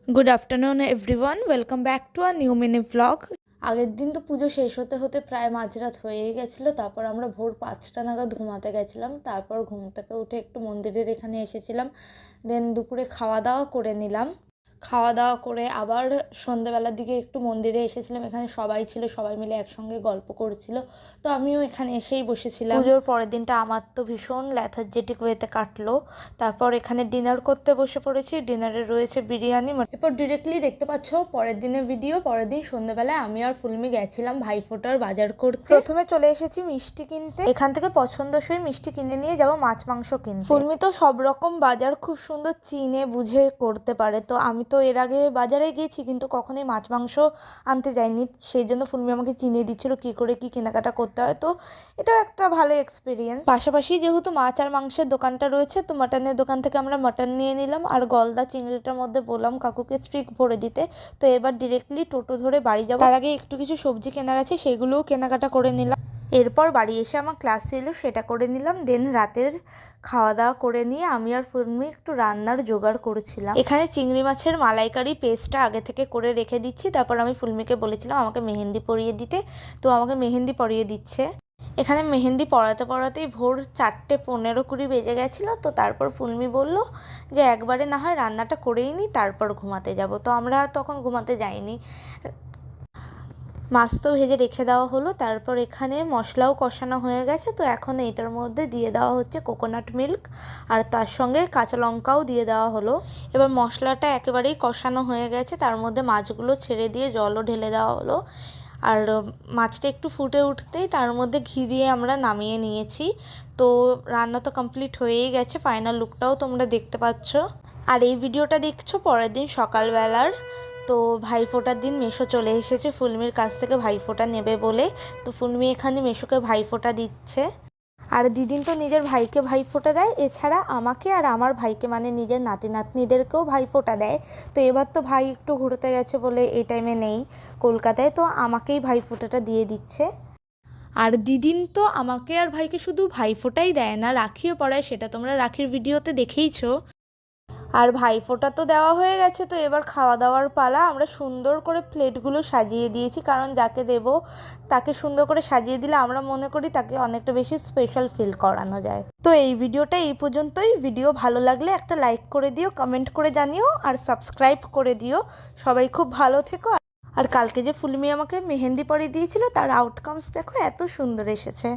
Good afternoon everyone, welcome back to a new mini vlog. আগের দিন তো পুজো শেষ হতে হতে প্রায় মাঝরাত হয়েই গেছিলো। তারপর আমরা ভোর 5টা নাগাদ ঘুমাতে গেছিলাম। তারপর ঘুম থেকে উঠে একটু মন্দিরের এখানে এসেছিলাম, দেন দুপুরে খাওয়া দাওয়া করে নিলাম। খাওয়া দাওয়া করে আবার সন্ধেবেলার দিকে একটু মন্দিরে এসেছিলাম। এখানে সবাই ছিল, সবাই মিলে একসঙ্গে গল্প করছিল, তো আমিও এখানে এসেই বসেছিলাম। পুজোর পরের দিনটা আমার তো ভীষণ ল্যাথার্জেটিক ওয়েতে কাটলো। তারপর এখানে ডিনার করতে বসে পড়েছি। ডিনারে রয়েছে বিরিয়ানি। এরপর ডিরেক্টলি দেখতে পাচ্ছ পরের দিনের ভিডিও। পরের দিন সন্ধ্যেবেলায় আমি আর ফুলমি গেছিলাম ভাইফোঁটার বাজার করতে। প্রথমে চলে এসেছি মিষ্টি কিনতে। এখান থেকে পছন্দসই মিষ্টি কিনে নিয়ে যাবো মাছ মাংস কিনতে। ফুলমি তো সব রকম বাজার খুব সুন্দর চিনে বুঝে করতে পারে। তো আমি তো এর আগে বাজারে গেছি কিন্তু কখনোই মাছ মাংস আনতে যাইনি, সেই জন্য ফুলমি আমাকে চিনিয়ে দিচ্ছিল কী করে কী কেনাকাটা করতে হয়। তো এটাও একটা ভালো এক্সপিরিয়েন্স। পাশাপাশি যেহেতু মাছ আর মাংসের দোকানটা রয়েছে, তো মাটনের দোকান থেকে আমরা মাটন নিয়ে নিলাম আর গলদা চিংড়িটার মধ্যে বললাম কাকুকে স্টিক ভরে দিতে। তো এবার ডিরেক্টলি টোটো ধরে বাড়ি যাবো। তার আগে একটু কিছু সবজি কেনার আছে, সেগুলোও কেনাকাটা করে নিলাম। এরপর বাড়ি এসে আমার ক্লাস ছিল, সেটা করে নিলাম। দেন রাতের খাওয়া দাওয়া করে নিয়ে আমি আর ফুলমি একটু রান্নার জোগাড় করেছিলাম। এখানে চিংড়ি মাছের মালাইকারি পেস্টটা আগে থেকে করে রেখে দিচ্ছি। তারপর আমি ফুলমিকে বলেছিলাম আমাকে মেহেন্দি পরিয়ে দিতে, তো আমাকে মেহেন্দি পরিয়ে দিচ্ছে। এখানে মেহেন্দি পড়াতে পড়াতেই ভোর 4:15-20 বেজে গেছিলো। তো তারপর ফুলমি বলল যে একবারে না হয় রান্নাটা করেই নিই, তারপর ঘুমাতে যাব। তো আমরা তখন ঘুমাতে যাইনি। মাছ তো ভেজে রেখে দেওয়া হলো। তারপর এখানে মশলাও কষানো হয়ে গেছে। তো এখন এইটার মধ্যে দিয়ে দেওয়া হচ্ছে কোকোনাট মিল্ক, আর তার সঙ্গে কাঁচা লঙ্কাও দিয়ে দেওয়া হলো। এবার মশলাটা একেবারেই কষানো হয়ে গেছে, তার মধ্যে মাছগুলো ছেড়ে দিয়ে জলও ঢেলে দেওয়া হলো। আর মাছটা একটু ফুটে উঠতেই তার মধ্যে ঘি দিয়ে আমরা নামিয়ে নিয়েছি। তো রান্না তো কমপ্লিট হয়েই গেছে, ফাইনাল লুকটাও তোমরা দেখতে পাচ্ছ। আর এই ভিডিওটা দেখছো পরের দিন সকালবেলার। তো ভাইফোঁটার দিন মেশো চলে এসেছে ফুলমির কাছ থেকে ভাইফোঁটা নেবে বলে। তো ফুলমি এখানে মেশোকে ভাইফোঁটা দিচ্ছে। আর দিদিন তো নিজের ভাইকে ভাইফোঁটা দেয়, এছাড়া আমাকে আর আমার ভাইকে মানে নিজের নাতি নাতনিদেরকেও ভাইফোঁটা দেয়। তো এবার তো ভাই একটু ঘুরতে গেছে বলে এই টাইমে নেই কলকাতায়, তো আমাকেই ভাইফোঁটাটা দিয়ে দিচ্ছে। আর দিদিন তো আমাকে আর ভাইকে শুধু ভাইফোঁটাই দেয় না, রাখিও পড়ায়, সেটা তোমরা রাখির ভিডিওতে দেখেইছো। আর ভাইফোঁটা তো দেওয়া হয়ে গেছে, তো এবার খাওয়া দাওয়ার পালা। আমরা সুন্দর করে প্লেটগুলো সাজিয়ে দিয়েছি, কারণ যাকে দেব তাকে সুন্দর করে সাজিয়ে দিলে আমরা মনে করি তাকে অনেকটা বেশি স্পেশাল ফিল করানো যায়। তো এই ভিডিওটা এই পর্যন্তই। ভিডিও ভালো লাগলে একটা লাইক করে দিও, কমেন্ট করে জানিও, আর সাবস্ক্রাইব করে দিও। সবাই খুব ভালো থেকো। আর কালকে যে ফুলমি আমাকে মেহেন্দি পরিয়ে দিয়েছিল তার আউটকামস দেখো, এত সুন্দর এসেছে।